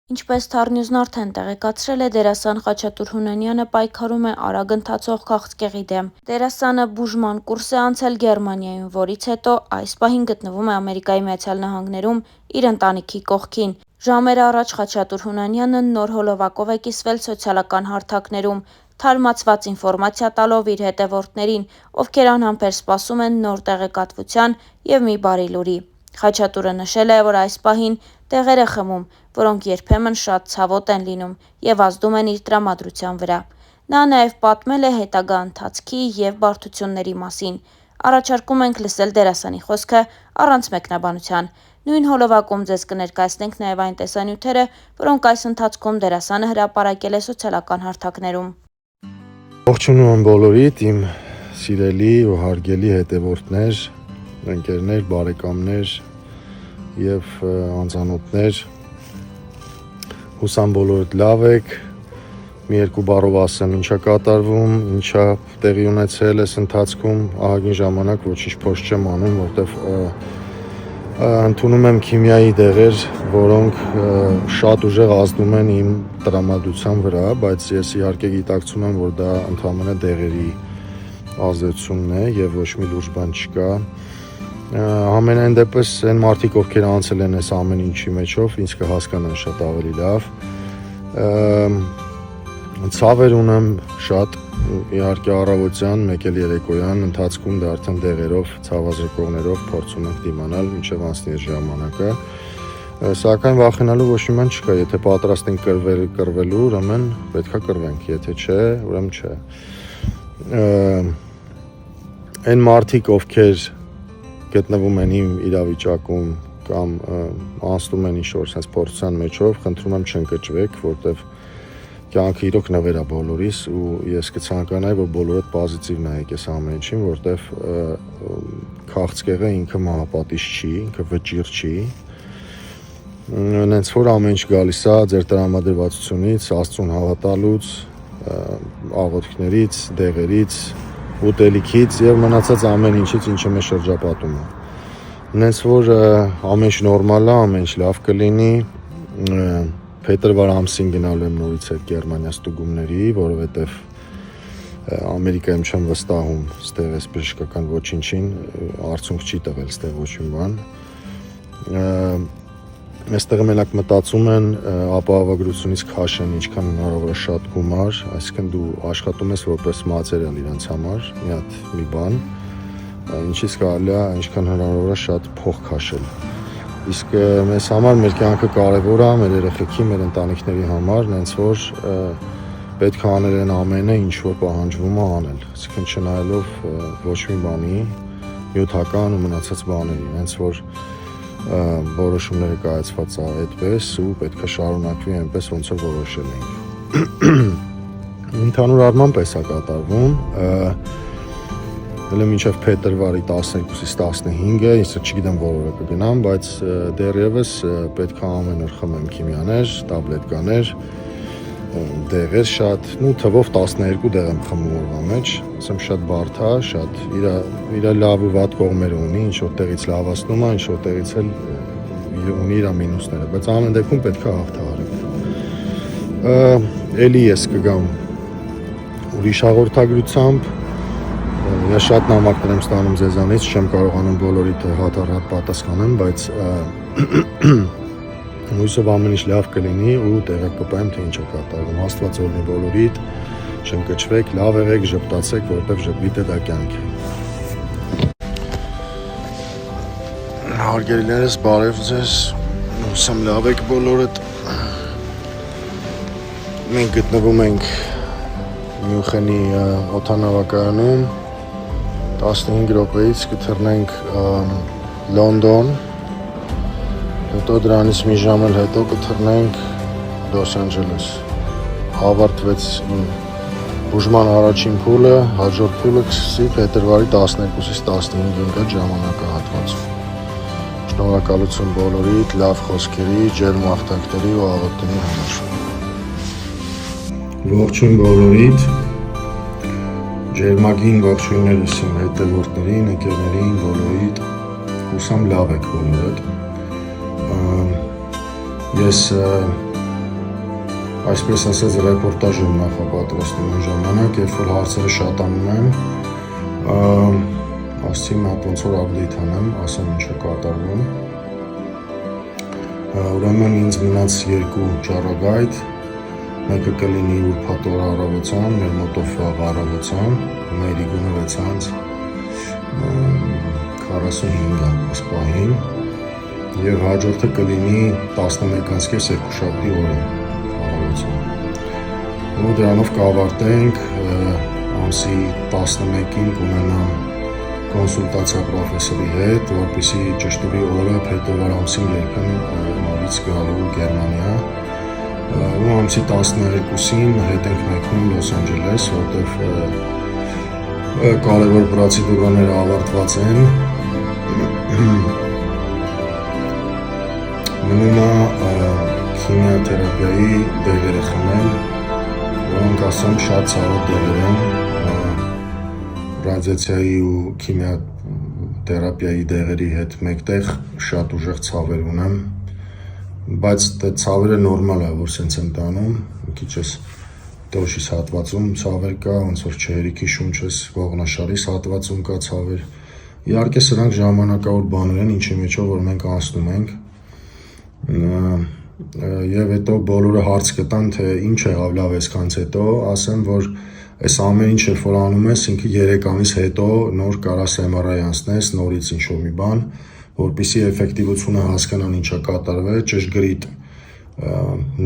Ինչպես Թարնյուզն արդեն տեղեկացրել է, դերասան Խաչատուր Հունանյանը պայքարում է արագ ընթացող քաղցկեղի դեմ։ Դերասանը բուժման կուրս է անցել Գերմանիայում, որից հետո այս պահին գտնվում է Ամերիկայի Միացյալ Նահանգներում իր ընտանիքի կողքին։ Ժամեր առաջ Խաչատուր Հունանյանը նոր հոլովակով է կիսվել սոցիալական հարթակներում, թարմացված ինֆորմացիա տալով իր հետևորդներին, ովքեր անհամբեր սպասում են նոր տեղեկատվության և մի բարի լուրի։ Խաչատուրը նշել է, որ այս պահին տեղեր է խմում, որոնք երբեմն շատ ցավոտ են լինում և ազդում են իր տրամադրության վրա։ Նա նաև պատմել է հետագա ընթացքի և բարդությունների մասին։ Առաջարկում ենք լսել դերասանի խոսքը առանց մեկնաբանության։ Նույն հոլովակում ձեզ կներկայացնենք նաև այն տեսանյութերը, որոնք այս ընթացքում դերասանը հրապարակել է սոցիալական հարթակներում։ Ողջունում եմ բոլորիդ, իմ սիրելի ու հարգելի հետևորդներ, ընկերներ, բարեկամներ և անծանոթներ, հուսամ բոլորդ լավ եք, մի երկու բառով ասեմ ինչա կատարվում, ինչա տեղի ունեցել այս ընթացքում, ահագին ժամանակ ոչինչ փոշ չեմ անում, որտեվ ընդունում եմ քիմիայի դեղեր, որոնք շատ ուժեղ ազդում են իմ տրամադրության վրա, բայց ես իհարկե գիտակցում եմ, որ դա ընդհանրապես դեղերի ազդեցությունն է և ոչ մի լուրջ բան չկա։ Համենայն դեպս այն մարդիկ, ովքեր անցել են այս ամեն ինչի մեջով, ինձ կհասկանան շատ ավելի լավ։ Ցավեր ունեմ շատ, իհարկե առավոտյան, մեկ էլ երեկոյան ընթացքում դա արդեն դեղերով, ցավազրկողներով փորձում ենք դիմանալ մինչև անցնի այս ժամանակը։ Սակայն վախենալու ոչ մի բան չկա, եթե պատրաստ ենք կռվելու, ուրեմն պետքա կռվենք, եթե չէ, ուրեմն չէ։ Այն մարդիկ, ովքեր գտնվում են իմ իրավիճակում կամ անցնում են ինչ-որ sense փորձության մեջով, խնդրում եմ չընկճվեք, որտեվ կյանքը իրոք նվեր է բոլորիս ու ես կցանկանայի, որ բոլորդ պոզիտիվ նայեք այս ամեն ինչին, որտեվ քաղցկեղը ինքը մահապատիժ չի, ինքը վճիռ չի։ Նենց որ ամեն ինչ գալիս է ձեր տրամադրվածությունից, Աստծուն հավատալուց, աղոթքներից, դեղերից, ուտելիքից եւ մնացած ամեն ինչից, ինչը մեզ շրջապատում է։ Նենց որ ամեն ինչ նորմալ է, ամեն ինչ լավ կլինի։ Փետրվար ամսին գնալու եմ նորից այդ Գերմանիա ստուգումների, որովհետեւ Ամերիկայում չեմ վստահում, ստեղ էս բժշկական ոչինչին, արդյունք չի տվել ստեղ ոչ մի բան։ Այստեղ մենակ մտածում են ապահովագրությունից քաշեն ինչքան հնարավոր է շատ գումար, այսինքն դու աշխատում ես որպես մատերիալ իրենց համար, մի բան, ինչից կարելի է ինչքան հնարավոր է շատ փող քաշել։ Իսկ մեզ համար մեր կյանքը կարևոր է, մեր երեխեքի, մեր ընտանիքների համար, նենց որ պետք է անել այն ամենը, ինչ որ պահանջվում է անել, այսինքն չնայելով ոչ մի բանի, նյութական ու մնացած բաների, նենց որ որոշումները կայացված է այդպես ու պետք է շարունակվի այնպես, ոնց որ որոշել ենք։ Ընդհանուր առմամբ էս է կատարվում։ Հələ մինչև փետրվարի 12-ից 15-ը, ես չգիտեմ որ օրը կգնամ, բայց դեռևս պետք է ամեն օր խմեմ քիմիաներ, տաբլետկաներ, դեղեր շատ, թվով 12 դեղ եմ խմում օրվա մեջ, ասեմ շատ բարդ է, շատ իր լավ ու վատ կողմերը ունի, ինչ որտեղից լավացնում է, ինչ որտեղից էլ ունի իր մինուսները, բայց ամեն դեպքում պետք է հաղթահարել։ Էլի ես կգամ ուրիշ հաղորդագրությամբ, ես շատ նամակներ եմ ստանում ձեզանից, չեմ կարողանում բոլորիդ հատառատ պատասխանեմ, բայց հույսով ամեն ինչ լավ կլինի ու տեղեկապայեմ, թե ինչ է կատարվում։ Աստված օրհնի բոլորիդ, չընկճվեք, լավ եղեք, ժպտացեք, որովհետև ժպիտը դա կյանք է։ Հարգելիներս, բարև ձեզ, հուսամ լավ եք բոլորդ։ Մենք գտնվում ենք Մյունխենի օդանավակայանում, 15 րոպեից կթռնենք Լոնդոն, հետո դրանից մի ժամ էլ հետո կթռնենք Լոս Անջելես։ Ավարտվեց բուժման առաջին փուլը, հաջորդ փուլը կսկսի փետրվարի 12-ից 15-ին գա ժամանակահատվածում։ Շնորհակալություն բոլորիդ, լավ խոսքերի, ջերմ աղթակների ու աղոթքների համար։ Ողջույն բոլորիդ, ջերմագին ողջույններս իմ հետևորդներին, ընկերներին, բոլորիդ, հուսամ լավ եք բոլորդ։ Ես այսպես ասած ռեպորտաժ եմ նախապատրաստում այն ժամանակ, երբ որ հարցերը շատանում են, ասացի մատ ոնց որ update անեմ, ասեմ ինչ է կատարվում։ Ուրեմն ինձ մնաց 2 ճառագայթ, մեկը կլինի ուրբաթ օր առավոտյան, մեր մոտով վաղ առավոտյան, մեր գունը 6:45 այս պահին, եւ հաջորդը կլինի 11:30 երկուշաբթի օրը առավոտյան։ Ու դրանով կավարտենք ամսի 11-ին կունենամ կոնսուլտացիա պրոֆեսորի հետ, որպեսզի ճշտուրի օրը փետրվար ամսին երբեմն նորից գալու Գերմանիա։ Ու ամսի 12-ին հետ ենք մեկնում Լոս Անջելես, որտեղ կարևոր պրոցեդուրաները ավարտված են։ Մնում է քիմիոթերապիայի դեղերը խմել, որոնք ասեմ շատ ցավոտ դեղեր են, ռադիացիայի ու քիմիոթերապիայի դեղերի հետ մեկտեղ շատ ուժեղ ցավեր ունեմ, բայց դա ցավերը նորմալ է, որ սենց են տանում, մի քիչ էս դոշիս հատվածում ցավեր կա, ոնց որ չհերիքի շունչս, ողնաշարիս հատվածում կա ցավեր։ Իհարկե սրանք ժամանակավոր բաներ են, ինչի մեջով որ մենք անցնում ենք։ Եվ հետո բոլորը հարց կտան, թե ինչ եղավ լավ այսքանից հետո, ասեմ, որ այս ամեն ինչ որ անում ես, ինքը 3 ամիս հետո նոր կարաս MRI անցնես, նորից ինչ-որ մի բան, որպեսզի էֆեկտիվությունը հասկանան ինչա կատարվել, ճշգրիտ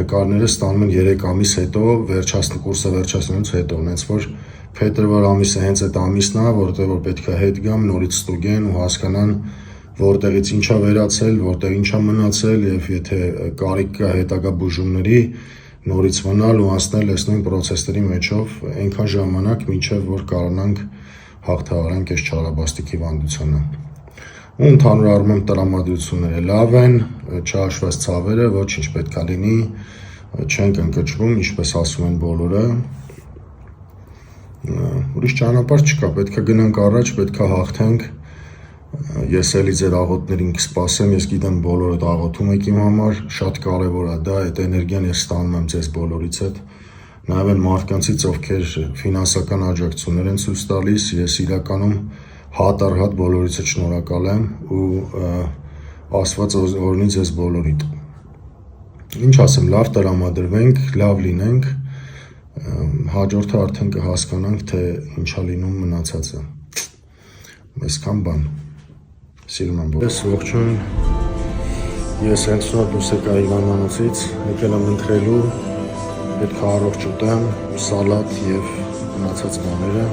նկարները ստանում են 3 ամիս հետո, կուրսը վերջացնելուց հետո, հենց որ փետրվար ամիսը հենց այդ ամիսն է, որտեղ որ պետք է հետ գամ, նորից ստուգեն ու հասկանան որտեղից ինչա վերացել, որտեղ ինչա մնացել եւ եթե կարիք կա հետագա բուժումների նորից մնալ ու անցնել այս նույն process-ների մեջով այնքան ժամանակ, մինչև որ կարողանանք հաղթահարենք այս չարաբաստիկ հիվանդությունը։ Ու ընդհանուր առմամբ տրամադրությունները լավ են, չհաշված ցավերը, ոչինչ պետք է լինի, չենք ընկճվում, ինչպես ասում են բոլորը։ Ուրիշ ճանապարհ չկա, պետք է գնանք առաջ, պետք է հաղթենք։ Ես էլի ձեր աղոթներին կսպասեմ, ես գիտեմ բոլորդ աղոթում եք իմ համար, շատ կարևոր է դա, այդ էներգիան ես ստանում եմ ձեզ բոլորից հետ։ Նաև այն մարդկանցից, ովքեր ֆինանսական աջակցություններ են ցույց տալիս, ես իրականում հատ առ հատ բոլորից հետ շնորհակալ եմ ու Աստված օրհնի ձեզ բոլորիդ։ Ինչ ասեմ, լավ տրամադրվենք, լավ լինենք, հաջորդը արդեն կհասկանանք, թե ինչա լինում մնացածը։ Այսքան բան։ Սիրում եմ բոլորին։ Ողջույն։ Ես հենց նոր դուրս եկա հիվանդանոցից, եկել եմ ընթրելու, պետք է առողջ ուտեմ, սալատ եւ մնացած բաները։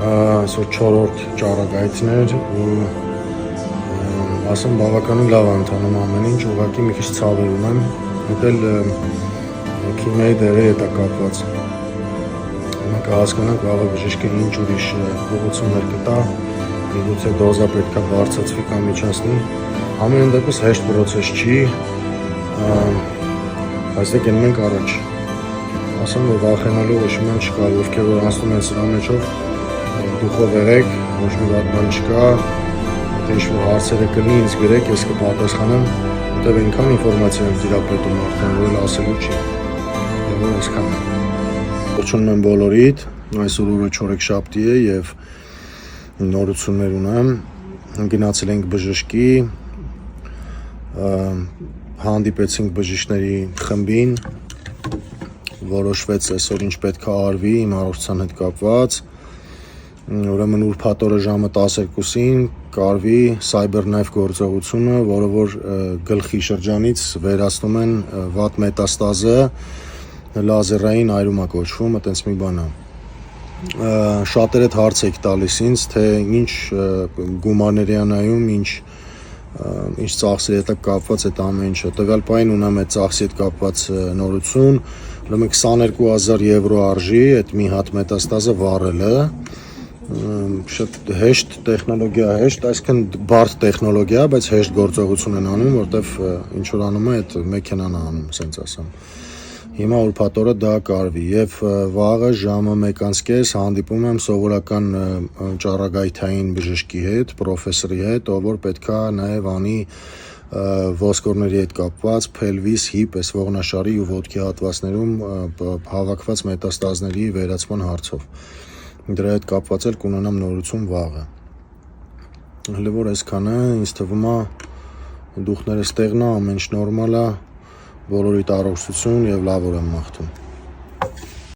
Այսօր 4-րդ ճառագայթն էր ու ասեմ բավականին լավ ընթանում ամեն ինչ, ուղղակի մի քիչ ցավեր ունեմ, մտել քիմիայի դեղի հետ է կապված։ Հիմա կհասկանանք վաղը բժիշկը ինչ ուրիշ ուղղություններ կտա, միգուցե դոզա պետք է բարձրացվի կամ միջացնի։ Ամեն դեպս հեշտ process չի, բայց դե գնում ենք առաջ։ Ասեմ, որ վախենալու ոչ մի բան չկա, ովքեր որ անցնում են սրա մեջով, դուխով եղեք, ոչ մի վատ բան չկա, եթե ինչ-որ հարցերը կլինի, ինձ գրեք, ես կպատասխանեմ, որտեղ այնքան ինֆորմացիա եմ տիրապետում արդեն, որ էլ ասելու չի։ Եվ որ այսքան։ Ողջունում եմ բոլորիդ, այսօր օրը չորեքշաբթի է եւ նորություններ ունեմ, գնացել ենք բժշկի, հանդիպեցինք բժիշկների խմբին, որոշվեց այսօր ինչ պետք է արվի իմ առողջության հետ կապված, ուրեմն ուրբաթ օրը ժամը 12-ին կարվի Cyberknife գործողությունը, որը որ գլխի շրջանից վերացնում են վատ մետաստազը, լազերային այրում է կոչվում, այտենց մի բան է։ Շատերը հարց եք տալիս ինձ, թե ինչ գումարների անայում, ինչ ծախսերի հետ կապված այդ ամեն ինչը։ Տվյալ պահին ունեմ այդ ծախսի հետ կապված նորություն, ուրեմն 22,000 եվրո արժի այդ մի հատ մետաստազը վառելը, շատ հեշտ տեխնոլոգիա, հեշտ, այսինքն բարդ տեխնոլոգիա, բայց հեշտ գործողություն են անում, որտեվ ինչ որ անում է այդ մեքենան է անում, ասենց ասեմ։ Հիմա ուրբաթ օրը դա կարվի եւ վաղը ժամը 1:30 հանդիպում եմ սովորական ճառագայթային բժշկի հետ, պրոֆեսորի հետ, ով որ պետքա նաեւ անի ոսկորների հետ կապված pelvis, hip, այս ողնաշարի ու ոտքի հատվածներում հավաքված մետաստազների վերացման հարցով։ Դրա հետ կապված էլ կունենամ նորություն վաղը։ Հələ որ այսքանը, ինձ թվում է դուխներս տեղն է, ամեն ինչ նորմալ է, բոլորիդ առողջություն եւ լավ օր եմ մաղթում։